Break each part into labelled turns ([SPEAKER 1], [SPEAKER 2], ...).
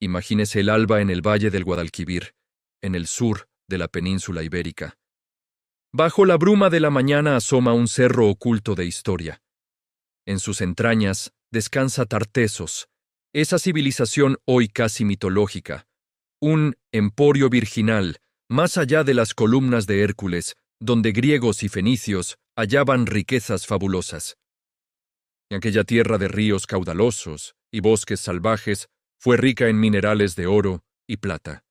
[SPEAKER 1] Imagínese el alba en el valle del Guadalquivir, en el sur de la península ibérica. Bajo la bruma de la mañana asoma un cerro oculto de historia. En sus entrañas descansa Tartessos, esa civilización hoy casi mitológica, un emporio virginal, más allá de las columnas de Hércules, donde griegos y fenicios hallaban riquezas fabulosas. En aquella tierra de ríos caudalosos y bosques salvajes, fue rica en minerales de oro y plata.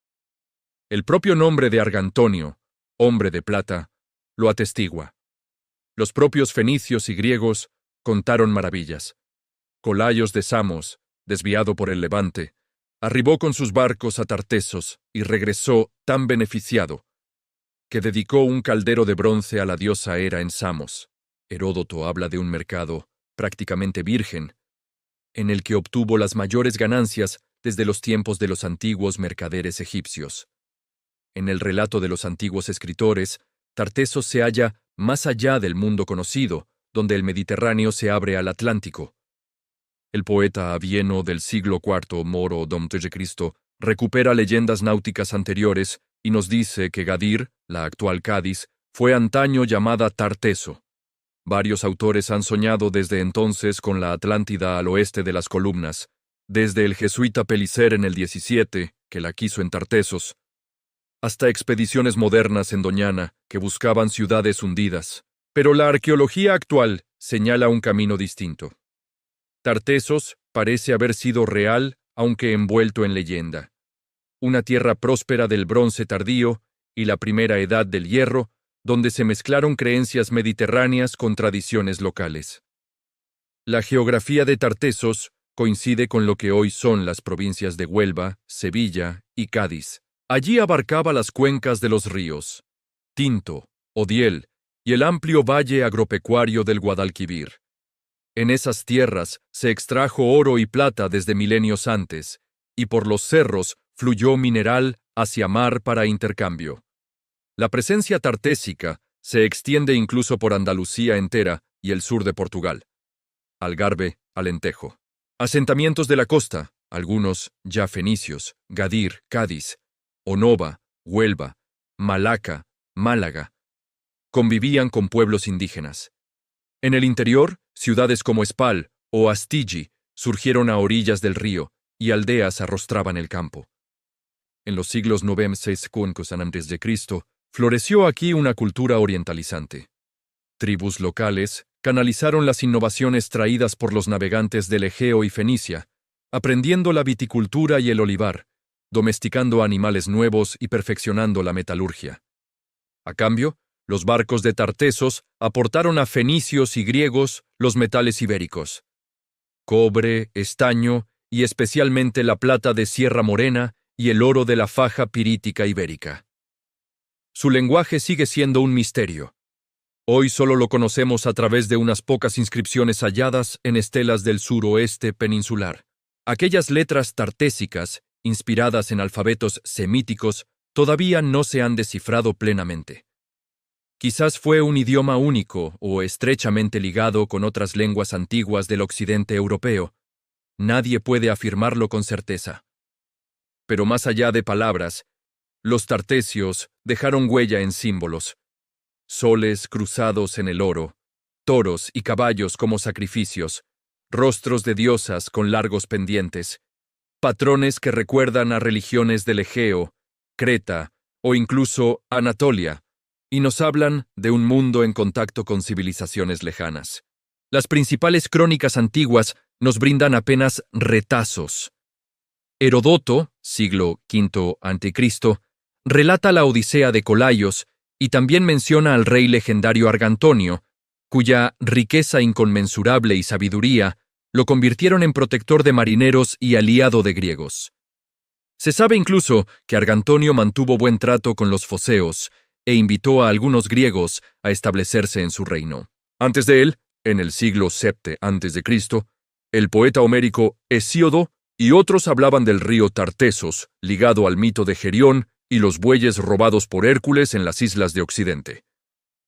[SPEAKER 1] El propio nombre de Argantonio, hombre de plata, lo atestigua. Los propios fenicios y griegos contaron maravillas. Colaios de Samos, desviado por el Levante, arribó con sus barcos a Tartessos y regresó tan beneficiado que dedicó un caldero de bronce a la diosa Hera en Samos. Heródoto habla de un mercado prácticamente virgen, en el que obtuvo las mayores ganancias desde los tiempos de los antiguos mercaderes egipcios. En el relato de los antiguos escritores, Tartessos se halla más allá del mundo conocido, donde el Mediterráneo se abre al Atlántico. El poeta avieno del siglo IV, Moro d.C., recupera leyendas náuticas anteriores y nos dice que Gadir, la actual Cádiz, fue antaño llamada Tarteso. Varios autores han soñado desde entonces con la Atlántida al oeste de las columnas, desde el jesuita Pelicer en el 17, que la quiso en Tartessos, hasta expediciones modernas en Doñana que buscaban ciudades hundidas. Pero la arqueología actual señala un camino distinto. Tartessos parece haber sido real, aunque envuelto en leyenda. Una tierra próspera del bronce tardío y la primera edad del hierro, donde se mezclaron creencias mediterráneas con tradiciones locales. La geografía de Tartessos coincide con lo que hoy son las provincias de Huelva, Sevilla y Cádiz. Allí abarcaba las cuencas de los ríos Tinto, Odiel y el amplio valle agropecuario del Guadalquivir. En esas tierras se extrajo oro y plata desde milenios antes, y por los cerros fluyó mineral hacia mar para intercambio. La presencia tartésica se extiende incluso por Andalucía entera y el sur de Portugal. Algarve, Alentejo. Asentamientos de la costa, algunos ya fenicios, Gadir, Cádiz, Onova, Huelva, Malaca, Málaga, convivían con pueblos indígenas. En el interior, ciudades como Spal o Astigi surgieron a orillas del río y aldeas arrostraban el campo. En los siglos IX antes de Cristo, floreció aquí una cultura orientalizante. Tribus locales canalizaron las innovaciones traídas por los navegantes del Egeo y Fenicia, aprendiendo la viticultura y el olivar, domesticando animales nuevos y perfeccionando la metalurgia. A cambio, los barcos de Tartessos aportaron a fenicios y griegos los metales ibéricos: cobre, estaño y especialmente la plata de Sierra Morena y el oro de la faja pirítica ibérica. Su lenguaje sigue siendo un misterio. Hoy solo lo conocemos a través de unas pocas inscripciones halladas en estelas del suroeste peninsular. Aquellas letras tartésicas, inspiradas en alfabetos semíticos, todavía no se han descifrado plenamente. Quizás fue un idioma único o estrechamente ligado con otras lenguas antiguas del occidente europeo. Nadie puede afirmarlo con certeza. Pero más allá de palabras, los tartesios dejaron huella en símbolos: soles cruzados en el oro, toros y caballos como sacrificios, rostros de diosas con largos pendientes, patrones que recuerdan a religiones del Egeo, Creta o incluso Anatolia, y nos hablan de un mundo en contacto con civilizaciones lejanas. Las principales crónicas antiguas nos brindan apenas retazos. Heródoto, siglo V a.C., relata la Odisea de Colaios y también menciona al rey legendario Argantonio, cuya riqueza inconmensurable y sabiduría lo convirtieron en protector de marineros y aliado de griegos. Se sabe incluso que Argantonio mantuvo buen trato con los foceos e invitó a algunos griegos a establecerse en su reino. Antes de él, en el siglo VII a.C., el poeta homérico Hesíodo y otros hablaban del río Tartessos, ligado al mito de Gerión y los bueyes robados por Hércules en las islas de Occidente.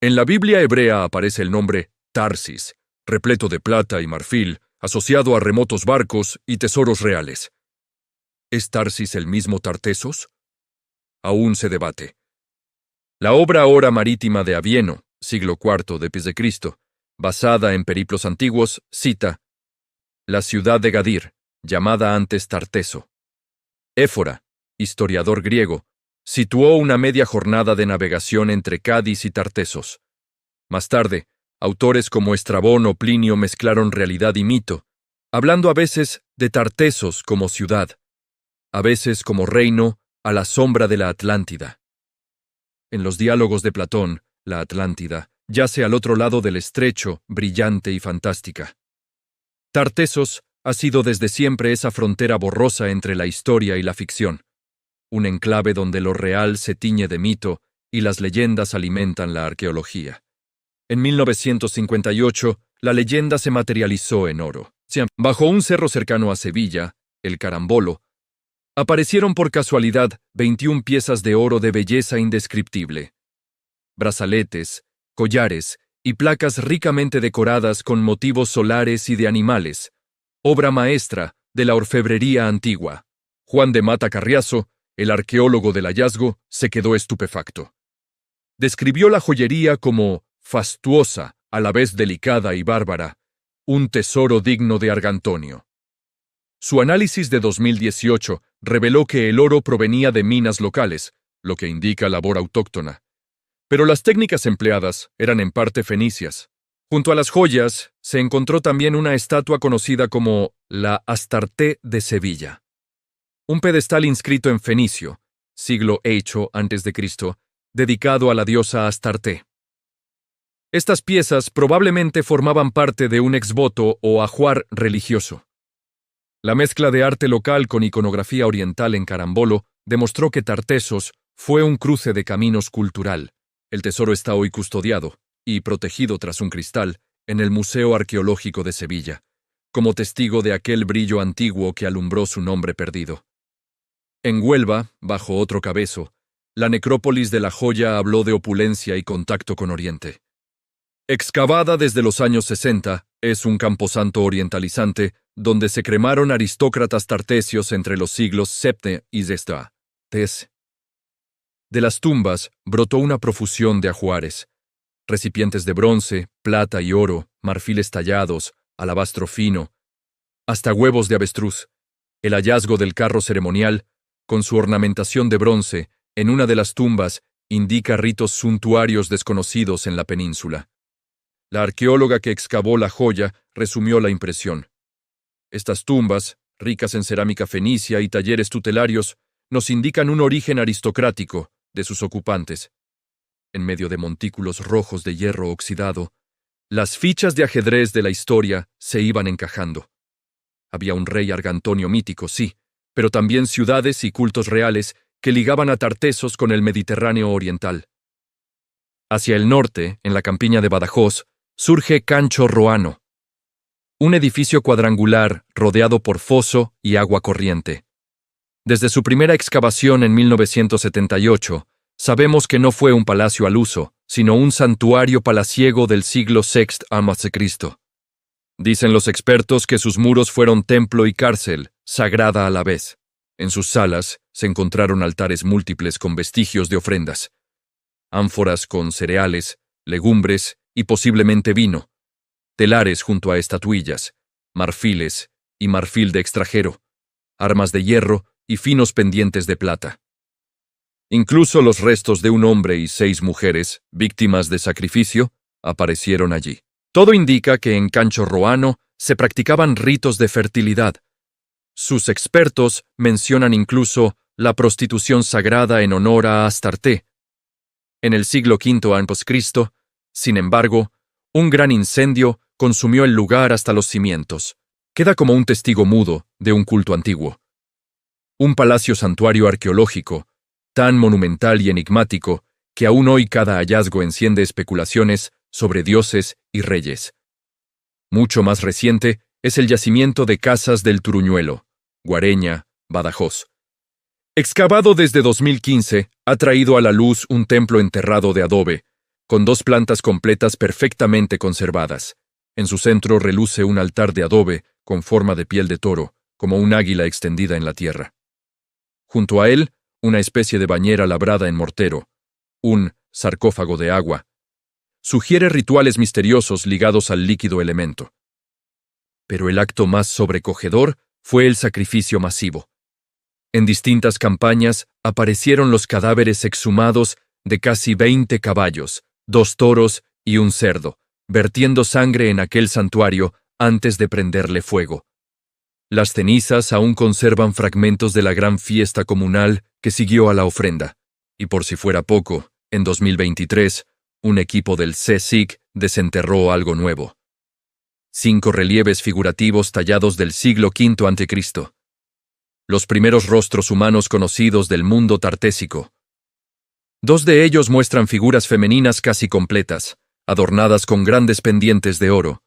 [SPEAKER 1] En la Biblia hebrea aparece el nombre Tarsis, repleto de plata y marfil, asociado a remotos barcos y tesoros reales. ¿Es Tarsis el mismo Tartesos? Aún se debate. La obra Hora Marítima de Avieno, siglo IV d.C., basada en periplos antiguos, cita la ciudad de Gadir, llamada antes Tarteso. Éfora, historiador griego, situó una media jornada de navegación entre Cádiz y Tartesos. Más tarde, autores como Estrabón o Plinio mezclaron realidad y mito, hablando a veces de Tartesos como ciudad, a veces como reino a la sombra de la Atlántida. En los diálogos de Platón, la Atlántida yace al otro lado del estrecho, brillante y fantástica. Tartesos ha sido desde siempre esa frontera borrosa entre la historia y la ficción, un enclave donde lo real se tiñe de mito y las leyendas alimentan la arqueología. En 1958, la leyenda se materializó en oro. Bajo un cerro cercano a Sevilla, el Carambolo, aparecieron por casualidad 21 piezas de oro de belleza indescriptible. Brazaletes, collares y placas ricamente decoradas con motivos solares y de animales, obra maestra de la orfebrería antigua. Juan de Mata Carriazo, el arqueólogo del hallazgo, se quedó estupefacto. Describió la joyería como fastuosa, a la vez delicada y bárbara, un tesoro digno de Argantonio. Su análisis de 2018 reveló que el oro provenía de minas locales, lo que indica labor autóctona. Pero las técnicas empleadas eran en parte fenicias. Junto a las joyas se encontró también una estatua conocida como la Astarté de Sevilla. Un pedestal inscrito en fenicio, siglo VIII a.C., dedicado a la diosa Astarté. Estas piezas probablemente formaban parte de un exvoto o ajuar religioso. La mezcla de arte local con iconografía oriental en Carambolo demostró que Tartesos fue un cruce de caminos cultural. El tesoro está hoy custodiado y protegido tras un cristal en el Museo Arqueológico de Sevilla, como testigo de aquel brillo antiguo que alumbró su nombre perdido. En Huelva, bajo otro cabezo, la necrópolis de la joya habló de opulencia y contacto con Oriente. Excavada desde los años 60, es un camposanto orientalizante donde se cremaron aristócratas tartesios entre los siglos VII y XVI. De las tumbas brotó una profusión de ajuares, recipientes de bronce, plata y oro, marfiles tallados, alabastro fino, hasta huevos de avestruz. El hallazgo del carro ceremonial, con su ornamentación de bronce, en una de las tumbas, indica ritos suntuarios desconocidos en la península. La arqueóloga que excavó la joya resumió la impresión. Estas tumbas, ricas en cerámica fenicia y talleres tutelarios, nos indican un origen aristocrático de sus ocupantes. En medio de montículos rojos de hierro oxidado, las fichas de ajedrez de la historia se iban encajando. Había un rey argantonio mítico, sí, pero también ciudades y cultos reales que ligaban a Tartesos con el Mediterráneo oriental. Hacia el norte, en la campiña de Badajoz, surge Cancho Roano, un edificio cuadrangular rodeado por foso y agua corriente. Desde su primera excavación en 1978, sabemos que no fue un palacio al uso, sino un santuario palaciego del siglo VI a.C. Dicen los expertos que sus muros fueron templo y cárcel, sagrada a la vez. En sus salas se encontraron altares múltiples con vestigios de ofrendas, ánforas con cereales, legumbres y posiblemente vino, telares junto a estatuillas, marfiles y marfil de extranjero, armas de hierro y finos pendientes de plata. Incluso los restos de un hombre y 6 mujeres, víctimas de sacrificio, aparecieron allí. Todo indica que en Cancho Roano se practicaban ritos de fertilidad. Sus expertos mencionan incluso la prostitución sagrada en honor a Astarté. En el siglo V a.C., sin embargo, un gran incendio consumió el lugar hasta los cimientos. Queda como un testigo mudo de un culto antiguo. Un palacio santuario arqueológico, tan monumental y enigmático que aún hoy cada hallazgo enciende especulaciones sobre dioses y reyes. Mucho más reciente es el yacimiento de Casas del Turuñuelo, Guareña, Badajoz. Excavado desde 2015, ha traído a la luz un templo enterrado de adobe, con 2 plantas completas perfectamente conservadas. En su centro reluce un altar de adobe con forma de piel de toro, como un águila extendida en la tierra. Junto a él, una especie de bañera labrada en mortero, un sarcófago de agua. Sugiere rituales misteriosos ligados al líquido elemento. Pero el acto más sobrecogedor fue el sacrificio masivo. En distintas campañas aparecieron los cadáveres exhumados de casi 20 caballos, 2 toros y un cerdo, vertiendo sangre en aquel santuario antes de prenderle fuego. Las cenizas aún conservan fragmentos de la gran fiesta comunal que siguió a la ofrenda, y por si fuera poco, en 2023, un equipo del CSIC desenterró algo nuevo. 5 relieves figurativos tallados del siglo V a.C. Los primeros rostros humanos conocidos del mundo tartésico. 2 de ellos muestran figuras femeninas casi completas, adornadas con grandes pendientes de oro.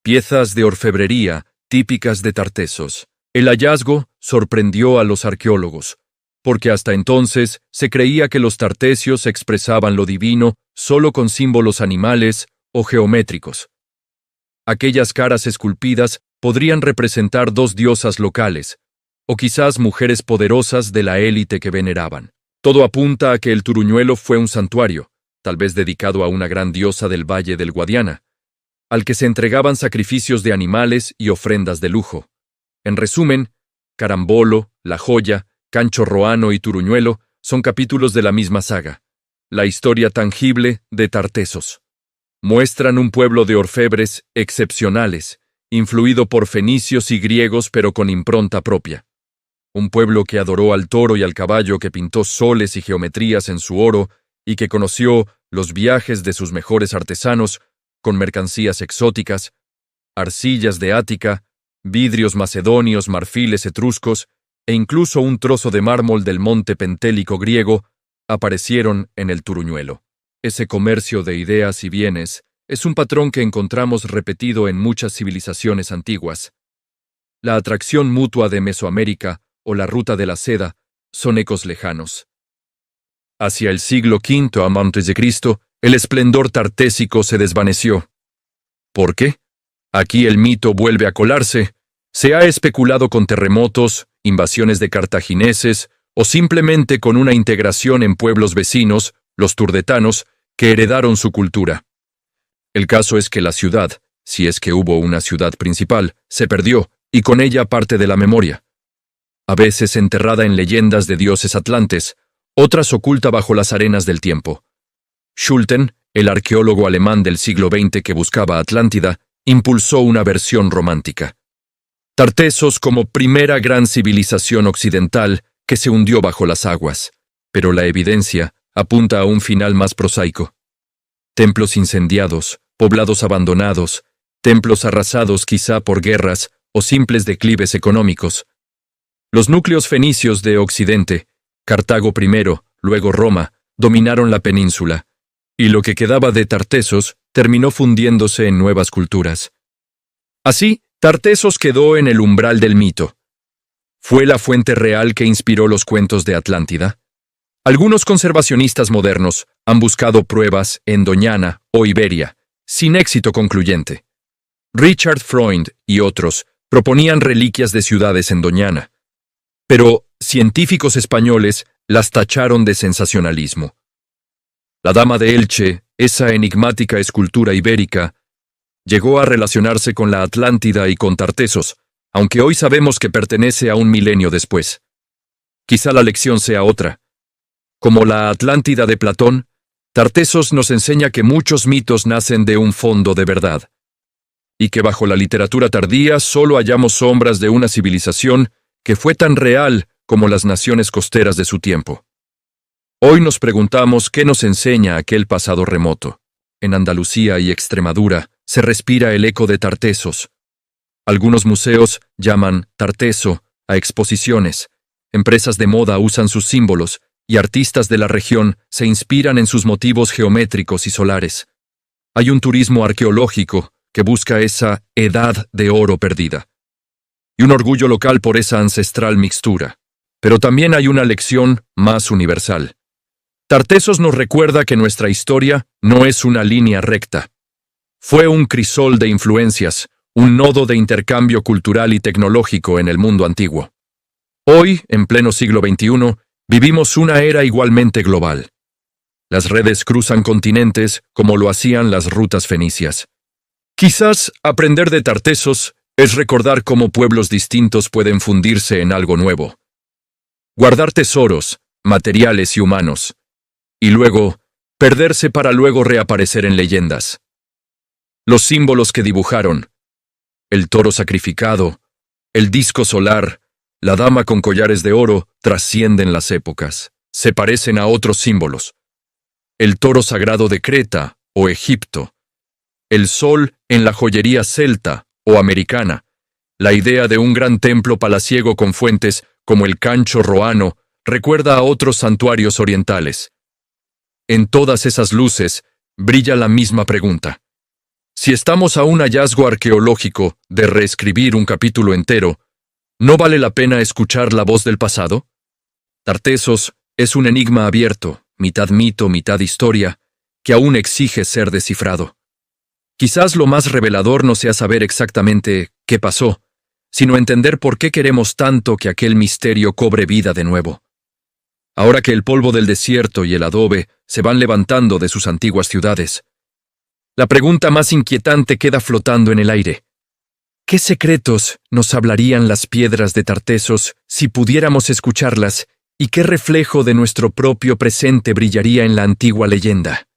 [SPEAKER 1] Piezas de orfebrería típicas de Tartesos. El hallazgo sorprendió a los arqueólogos, porque hasta entonces se creía que los tartesios expresaban lo divino solo con símbolos animales o geométricos. Aquellas caras esculpidas podrían representar 2 diosas locales, o quizás mujeres poderosas de la élite que veneraban. Todo apunta a que el Turuñuelo fue un santuario, tal vez dedicado a una gran diosa del Valle del Guadiana, al que se entregaban sacrificios de animales y ofrendas de lujo. En resumen, Carambolo, La Joya, Cancho Roano y Turuñuelo son capítulos de la misma saga, la historia tangible de Tartesos. Muestran un pueblo de orfebres excepcionales, influido por fenicios y griegos pero con impronta propia. Un pueblo que adoró al toro y al caballo, que pintó soles y geometrías en su oro y que conoció los viajes de sus mejores artesanos con mercancías exóticas, arcillas de Ática, vidrios macedonios, marfiles etruscos e incluso un trozo de mármol del monte Pentélico griego aparecieron en el Turuñuelo. Ese comercio de ideas y bienes es un patrón que encontramos repetido en muchas civilizaciones antiguas. La atracción mutua de Mesoamérica o la ruta de la seda son ecos lejanos. Hacia el siglo V a.C., el esplendor tartésico se desvaneció. ¿Por qué? Aquí el mito vuelve a colarse. Se ha especulado con terremotos, invasiones de cartagineses o simplemente con una integración en pueblos vecinos, los turdetanos, que heredaron su cultura. El caso es que la ciudad, si es que hubo una ciudad principal, se perdió, y con ella parte de la memoria. A veces enterrada en leyendas de dioses atlantes, otras oculta bajo las arenas del tiempo. Schulten, el arqueólogo alemán del siglo XX que buscaba Atlántida, impulsó una versión romántica. Tartesos como primera gran civilización occidental que se hundió bajo las aguas, pero la evidencia apunta a un final más prosaico. Templos incendiados, poblados abandonados, templos arrasados quizá por guerras o simples declives económicos. Los núcleos fenicios de Occidente, Cartago primero, luego Roma, dominaron la península, y lo que quedaba de Tartesos terminó fundiéndose en nuevas culturas. Así, Tartesos quedó en el umbral del mito. ¿Fue la fuente real que inspiró los cuentos de Atlántida? Algunos conservacionistas modernos han buscado pruebas en Doñana o Iberia, sin éxito concluyente. Richard Freund y otros proponían reliquias de ciudades en Doñana, pero científicos españoles las tacharon de sensacionalismo. La Dama de Elche, esa enigmática escultura ibérica, llegó a relacionarse con la Atlántida y con Tartesos, aunque hoy sabemos que pertenece a un milenio después. Quizá la lección sea otra. Como la Atlántida de Platón, Tartesos nos enseña que muchos mitos nacen de un fondo de verdad, y que bajo la literatura tardía solo hallamos sombras de una civilización que fue tan real como las naciones costeras de su tiempo. Hoy nos preguntamos qué nos enseña aquel pasado remoto. En Andalucía y Extremadura se respira el eco de Tartesos. Algunos museos llaman Tarteso a exposiciones, empresas de moda usan sus símbolos y artistas de la región se inspiran en sus motivos geométricos y solares. Hay un turismo arqueológico que busca esa edad de oro perdida, y un orgullo local por esa ancestral mixtura. Pero también hay una lección más universal. Tartesos nos recuerda que nuestra historia no es una línea recta. Fue un crisol de influencias, un nodo de intercambio cultural y tecnológico en el mundo antiguo. Hoy, en pleno siglo XXI, vivimos una era igualmente global. Las redes cruzan continentes como lo hacían las rutas fenicias. Quizás aprender de Tartessos es recordar cómo pueblos distintos pueden fundirse en algo nuevo. Guardar tesoros, materiales y humanos, y luego perderse para luego reaparecer en leyendas. Los símbolos que dibujaron, el toro sacrificado, el disco solar, la dama con collares de oro, trascienden las épocas, se parecen a otros símbolos. El toro sagrado de Creta o Egipto, el sol en la joyería celta o americana, la idea de un gran templo palaciego con fuentes como el Cancho Roano recuerda a otros santuarios orientales. En todas esas luces brilla la misma pregunta. Si estamos a un hallazgo arqueológico de reescribir un capítulo entero, ¿no vale la pena escuchar la voz del pasado? Tartessos es un enigma abierto, mitad mito, mitad historia, que aún exige ser descifrado. Quizás lo más revelador no sea saber exactamente qué pasó, sino entender por qué queremos tanto que aquel misterio cobre vida de nuevo. Ahora que el polvo del desierto y el adobe se van levantando de sus antiguas ciudades, la pregunta más inquietante queda flotando en el aire. ¿Qué secretos nos hablarían las piedras de Tartessos si pudiéramos escucharlas, y qué reflejo de nuestro propio presente brillaría en la antigua leyenda?